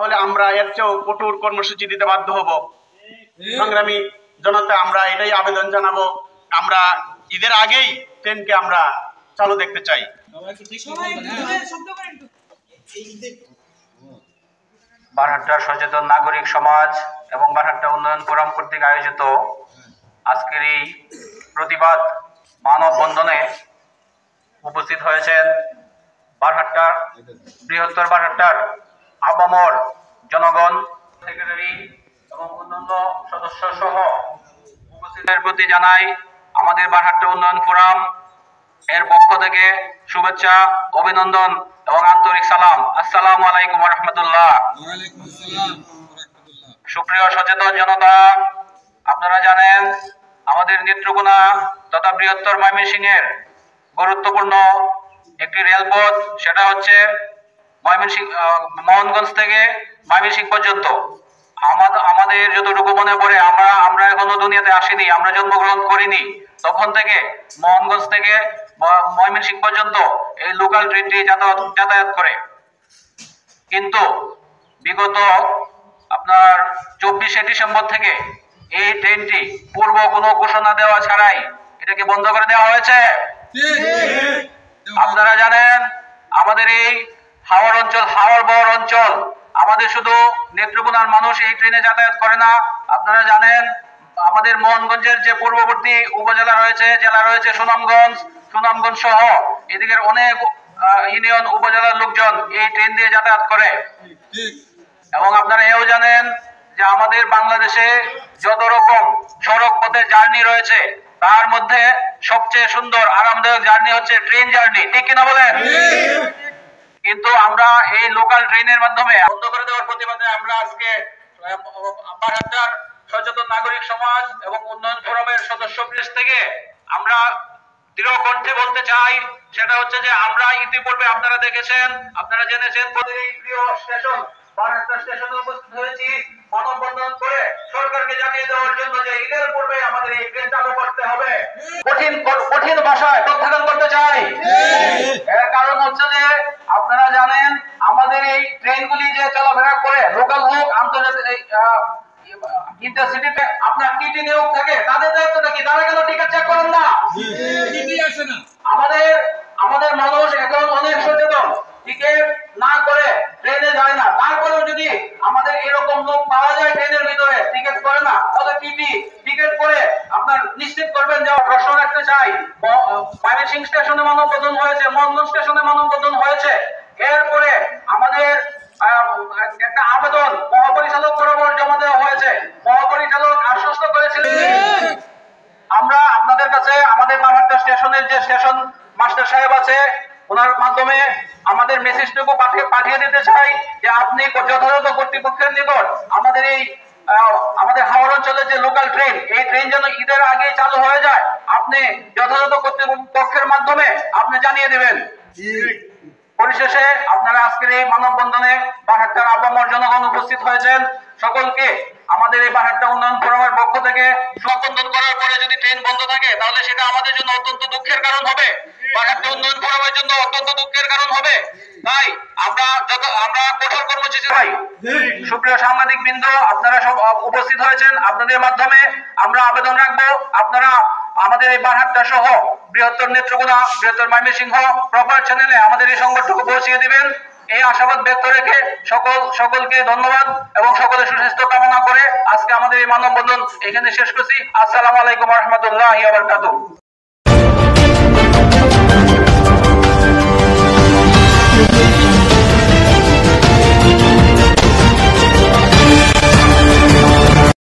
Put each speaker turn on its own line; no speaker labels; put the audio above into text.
তাহলে আমরা এর চেয়েও কঠোর কর্মসূচি দিতে বাধ্য হব। সংগ্রামী জনতা, আমরা এটাই আবেদন জানাবো, আমরা ঈদের আগেই ট্রেনকে আমরা চালু দেখতে চাই।
বারহাট্টা সচেতন নাগরিক সমাজ এবং বারহাট্টা উন্নয়ন ফোরাম কর্তৃক আয়োজিত আজকের এই প্রতিবাদ মানববন্ধনে উপস্থিত হয়েছেন বারহাট্টার বৃহত্তর বারহাট্টার আপামর জনগণ, সেক্রেটারি এবং অন্যান্য সদস্য সহ উপস্থিতের প্রতি জানাই আমাদের বারহাট্টা উন্নয়ন ফোরাম এর পক্ষ থেকে শুভেচ্ছা, অভিনন্দন এবং আন্তরিক সালাম। আসসালামু আলাইকুম ওয়া রাহমাতুল্লাহ। সুপ্রিয় সচেতন জনতা, আপনারা জানেন আমাদের নেত্রকোনা তথা বৃহত্তর ময়মনসিংহের গুরুত্বপূর্ণ একটি রেলপথ, সেটা হচ্ছে মোহনগঞ্জ থেকে ময়মনসিংহ পর্যন্ত। আমাদের যতটুকু মনে পড়ে, আমরা এখনো দুনিয়াতে আসিনি, আমরা জন্মগ্রহণ করিনি, তখন থেকে মোহনগঞ্জ থেকে ময়মনসিংহ পর্যন্ত এই লোকাল ট্রেনটি যাতায়াত করে। কিন্তু বিগত আপনার 24শে ডিসেম্বর থেকে এই ট্রেনটি পূর্ব কোনো ঘোষণা দেওয়া ছাড়াই এটাকে বন্ধ করে দেওয়া হয়েছে। আপনারা জানেন আমাদের এই হাওড় বহর অঞ্চল, আমাদের শুধু নেত্রকোনার মানুষ এই ট্রেনে যাতায়াত করে না। আপনারা জানেন আমাদের মোহনগঞ্জের যে পূর্ববর্তী উপজেলা রয়েছে, জেলা রয়েছে সুনামগঞ্জ সহ এদিকের অনেক ইউনিয়ন উপজেলার লোকজন এই ট্রেন দিয়ে যাতায়াত করে। এবং আপনারা এও জানেন যে আমাদের বাংলাদেশে যত রকম সড়ক পথে জার্নি রয়েছে, তার মধ্যে সবচেয়ে সুন্দর আরামদায়ক জার্নি হচ্ছে ট্রেন জার্নি, ঠিক কিনা বলেন? কিন্তু আমরা এই লোকাল ট্রেনের মাধ্যমে বন্ধ করে দেওয়ার প্রতিবাদে আমরা আজকে বারহাট্টার সচেতন নাগরিক সমাজ এবং উন্নয়ন ফোরামের সদস্য থেকে আমরা দৃঢ় কণ্ঠে বলতে চাই, সেটা হচ্ছে যে আমরা ইতিপূর্বে আপনারা দেখেছেন, আপনারা জেনেছেন, এই প্রিয় স্টেশন বারহাট্টা স্টেশনে উপস্থিত হয়েছি মানববন্ধন করে সরকারকে জানিয়ে দেওয়ার জন্য যে ঈদের পূর্বে আমাদের এই ট্রেন চালু করতে হবে। কঠিন ভাষায় প্রত্যাখ্যান করতে চাই। এর কারণ হচ্ছে যে আপনারা জানেন আমাদের এই ট্রেনগুলি যে চলাফেরা করে লোকাল হোক আন্তর্জাতিক ইন্টারসিটিতে আপনার টিটি নিয়োগ থাকে, তাদের দায়িত্বটা কি? তারা কেন টিকিট চেক করেন না? আমাদের মানুষ এখন অনেক সচেতন, টিকিট না করে ট্রেনে যায় না। তারপরেও যদি আমাদের এরকম লোক পাওয়া যায় ট্রেনের ভিতরে টিকিট করে না, তাহলে টিকিট করে আপনার নিশ্চিত করবেন যে প্রশ্ন রাখতে চাই। ময়মনসিংহ স্টেশনে মানববন্ধন হয়েছে, মোহনগঞ্জ স্টেশনে মানববন্ধন হয়েছে, এরপরে আমাদের একটা আবেদন মহাপরিচালক বরাবর জমা দেওয়া হয়েছে। মহাপরিচালক আশ্বস্ত করেছিলেন আমরা আপনাদের কাছে আমাদের বারহাট্টা স্টেশনের যে স্টেশন মাস্টার সাহেব আছে, ওনার মাধ্যমে আমাদের মেসেজটুকু পাঠিয়ে দিতে চাই যে আপনি যথাযথ কর্তৃপক্ষের নিকট আমাদের হাওড় অঞ্চলের যে লোকাল ট্রেন, এই ট্রেন যেন ঈদের আগে চালু হয়ে যায়, আপনি যথাযথ কর্তৃপক্ষের মাধ্যমে আপনি জানিয়ে দেবেন। পরিশেষে আপনারা আজকের এই মানববন্ধনে বারহাট্টার আপামর জনগণ উপস্থিত হয়েছেন, সকলকে আমাদের এই বারহাট্টা উন্নয়ন ফোরামের পক্ষ থেকে সম্বোধন করার পরে যদি ট্রেন বন্ধ থাকে তাহলে সেটা আমাদের জন্য অত্যন্ত দুঃখের কারণ হবে, বারহাট্টা উন্নয়ন ফোরামের জন্য অত্যন্ত দুঃখের কারণ হবে। তাই আমরা কঠোর কর্মসূচি চাই। সুপ্রিয় সাংবাদিক বৃন্দ, আপনারা সব উপস্থিত হয়েছেন, আপনাদের মাধ্যমে আমরা আবেদন রাখবো আপনারা আমাদের এই বারহাট্টা সহ বৃহত্তর নেত্রকোনা, বৃহত্তর ময়মনসিংহ প্রপার চ্যানেলে আমাদের এই সংবাদটুকু পৌঁছিয়ে দিবেন। এই আশাবাদ ব্যক্ত রেখে সকলকে ধন্যবাদ এবং সকলের সুস্বাস্থ্য কামনা করে আজকে আমাদের এই মানববন্ধন এখানে শেষ করছি। আসসালামু আলাইকুম ওয়া রাহমাতুল্লাহি ওয়া বারাকাতুহু।